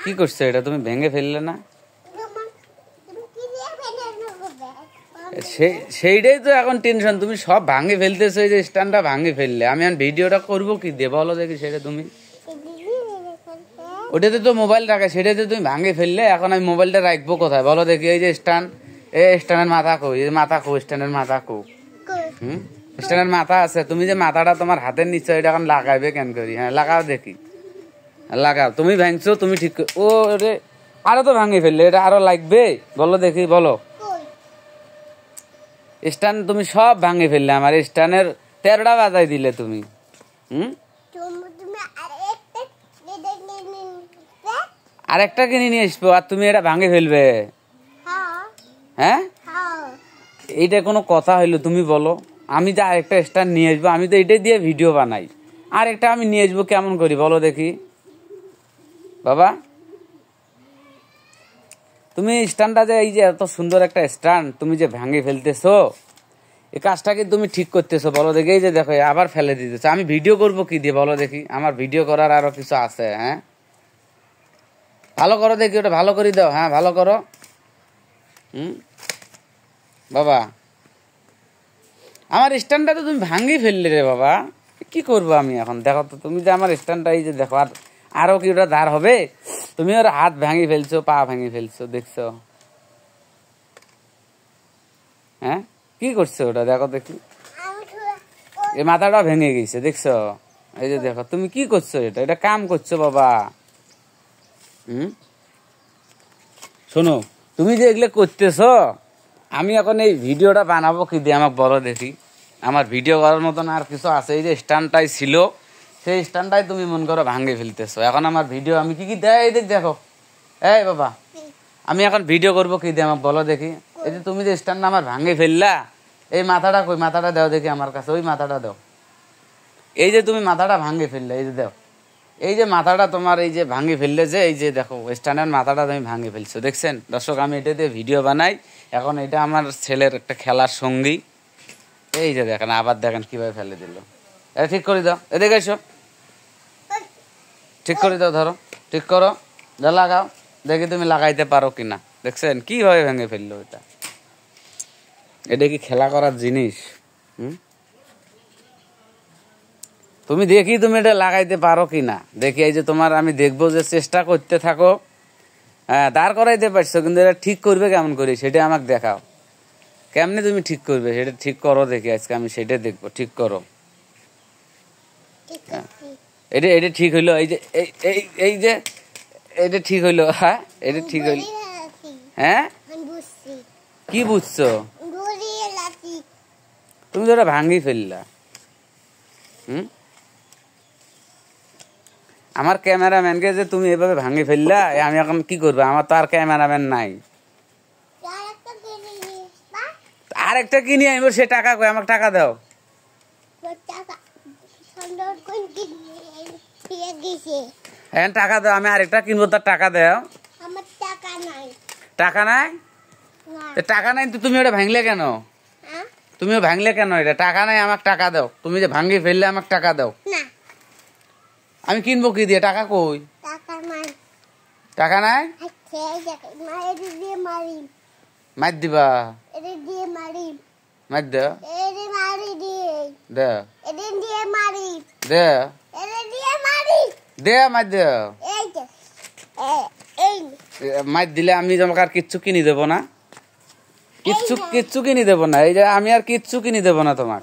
কি করছো এটা? তুমি ভেঙে ফেললে না? সেইটাই তো এখন টেনশন, তুমি সব ভাঙে ফেলতেছো। এই যে স্ট্যান্ডটা ভাঙে ফেললে, আমি এখন ভিডিওটা করবো কি দিয়ে বলো দেখি সেটা তুমি? ওটাতে তো মোবাইল রাখে, সেটাতে তুমি ভাঙে ফেললে, এখন আমি মোবাইলটা রাখবো কোথায় বলো দেখি? এই যে স্ট্যান্ড, এই স্ট্যান্ডের মাথা কো, এই মাথা কো, স্ট্যান্ডের মাথা কো। স্ট্যান্ডের মাথা আছে, তুমি যে মাথাটা তোমার হাতের নিচে এটা এখন লাগাইবে কেন করি? হ্যাঁ লাগাও দেখি, লাগাও। তুমি ভাঙছো, তুমি ঠিক। ও রে, আরো তো ভাঙে ফেললে, এটা আরো লাগবে বলো দেখি, বলো। স্ট্যান্ড তুমি সব ভাঙে ফেললে, আমার স্ট্যান্ডের 13টা বাজাই দিলে তুমি। আরেকটা কিনে নিয়ে আসবো আর তুমি এটা ভাঙে ফেলবে? হ্যাঁ, এইটা কোনো কথা হইলো? তুমি বলো। আমি যে আরেকটা স্ট্যান্ড নিয়ে আসবো, আমি তো এটাই দিয়ে ভিডিও বানাই, আরেকটা আমি নিয়ে আসবো কেমন করি বলো দেখি বাবা? তুমি স্ট্যান্ডটা যে, এই যে এত সুন্দর একটা স্ট্যান্ড তুমি যে ভাঙে ফেলতেছো, এই কাজটাকে তুমি ঠিক করতেছো বলো দেখি? এই যে দেখো আবার ফেলে দিতেছো, আমি ভিডিও করবো কি দিয়ে বলো দেখি? আমার ভিডিও করার আরো কিছু আছে। হ্যাঁ ভালো করো দেখি, ওটা ভালো করে দাও। হ্যাঁ ভালো করো। বাবা, আমার স্ট্যান্ডটা তো তুমি ভাঙি ফেললে রে বাবা, কি করবো আমি এখন? দেখো তো তুমি যে আমার স্ট্যান্ডটা, এই যে দেখো, আর আরো কি ওটা ধার হবে? তুমি ওর হাত ভাঙি ফেলছো, পা ভাঙি ফেলছো, দেখছো? হ্যাঁ কি করছো ওটা? দেখো দেখি, এই মাথাটা ভেঙে গেছে, দেখছো? এই যে দেখো, তুমি কি করছো? এটা এটা কাম করছো বাবা। শোনো, তুমি যে এগুলো করতেছো, আমি এখন এই ভিডিওটা বানাবো কি দিয়ে আমাকে বলো দেখি? আমার ভিডিও করার মতন আর কিছু আছে? এই যে স্ট্যান্ডটাই ছিল, সেই স্ট্যান্ডটাই তুমি মন করো ভাঙে ফেলতেছো। এখন আমার ভিডিও আমি কি দেয় এই দেখ, দেখো এই বাবা, আমি এখন ভিডিও করবো কি দিয়ে আমাকে বলো দেখি? এই যে তুমি যে স্ট্যান্ডটা আমার ভাঙে ফেললা, এই মাথাটা কই? মাথাটা দাও দেখি আমার কাছে, ওই মাথাটা দাও। এই যে তুমি মাথাটা ভাঙে ফেললে, এই যে দাও, এই যে মাথাটা তোমার এই যে ভাঙে ফেললে, যে এই যে দেখো স্ট্যান্ডের মাথাটা তুমি ভাঙে ফেলছো, দেখছেন দর্শক? আমি এটা দিয়ে ভিডিও বানাই, এখন এটা আমার ছেলের একটা খেলার সঙ্গী। এই যে দেখেন, আবার দেখেন কিভাবে ফেলে দিল। এটা ঠিক করে দাও, এদিকে এসো, ঠিক করে দাও, ধরো ঠিক করো, লাগাও দেখি তুমি লাগাইতে পারো কিনা। দেখছেন কিভাবে ভেঙে ফেললো? এটা এটা কি খেলা করার জিনিস? তুমি দেখি তুমি এটা লাগাইতে পারো কিনা দেখি। এই যে তোমার আমি দেখবো, যে চেষ্টা করতে থাকো। হ্যাঁ দাঁড় করাইতে পারছো, কিন্তু এটা ঠিক করবে কেমন করে সেটা আমাকে দেখাও। কেমনে তুমি ঠিক করবে সেটা ঠিক করো দেখি, আজকে আমি সেটা দেখবো। ঠিক করো। এটা এটা ঠিক হইলো? এই যে এই যে এটা ঠিক হইলো? হ্যাঁ এটা ঠিক হইলো? হ্যাঁ কি বুঝছো? তুমি তো এটা ভাঙি ফেললা। আমার ক্যামেরাম্যানকে যে তুমি এভাবে ভাঙি ফেললা, আমি এখন কি করবো? আমার তো আর ক্যামেরাম্যান নাই। আরেকটা কিনে আনবো, সে টাকা কই? আমাকে টাকা দাও। হ্যাঁ টাকা দাও, আমি আরেকটা কিনবো, তার টাকা দাও। টাকা নাই? টাকা নাই তো তুমি ওটা ভাঙলে কেন? তুমিও ভাঙলে কেন? এটা টাকা নাই, আমাকে টাকা দাও। তুমি যে ভাঙি ফেললে আমাকে টাকা দাও। আমি কিনবো কি দিয়ে? টাকা কই? টাকা নাই? মার দিবা? মার দাও, মার দাও। মার দিলে আমি তোমাকে আর কিচ্ছু কিনে দেবো না, কিচ্ছু কিনে দেবো না। এই যে আমি আর কিচ্ছু কিনে দেবো না তোমার।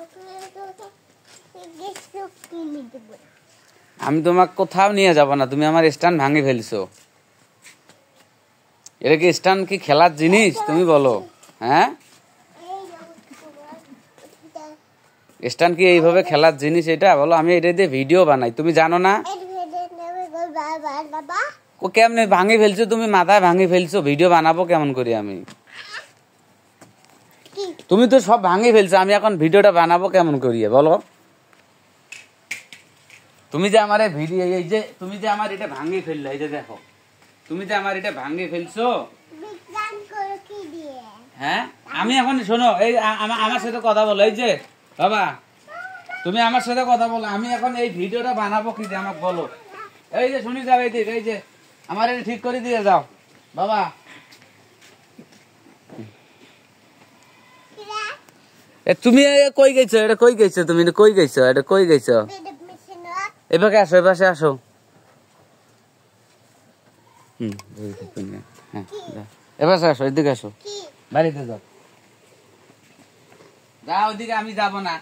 আমি তোমাকে কোথাও নিয়ে যাব না, তুমি আমার স্ট্যান্ড ভাঙে ফেলছো। এটা কি স্ট্যান্ড কি খেলার জিনিস তুমি বলো? হ্যাঁ স্ট্যান্ড কি এইভাবে খেলার জিনিস এটা বলো? আমি এটা দিয়ে ভিডিও বানাই, তুমি জানো না? ও কেমনে ভাঙে ফেলছো? তুমি মাথায় ভাঙে ফেলছো, ভিডিও বানাবো কেমন করি আমি? তুমি তো সব ভাঙে ফেলছো, আমি এখন ভিডিওটা বানাবো কেমন করিয়ে বলো? তুমি যে আমার ভিডিও, এই যে তুমি যে আমার এটা ভাঙে ফেললে, এই যে দেখো তুমি যে আমার এটা ভাঙে ফেলছো। হ্যাঁ আমি এখন শোনো, এই আমার সাথে কথা বলো। এই যে বাবা, তুমি আমার সাথে কথা বলো, আমি এখন এই ভিডিওটা বানাবো কি দিয়ে আমাকে বলো? এই যে শুনি যাও, এই যে আমার এটা ঠিক করে দিয়ে যাও বাবা। তুমি কই গেছো? এটা কই গেছো? তুমি কই গেছো? এটা কই গেছো? এবারে আসো, এপাশে আসো। হ্যাঁ, এপাশে আসো, এদিকে আসো, বাড়িতে যাও। যা ওদিকে আমি যাবো না।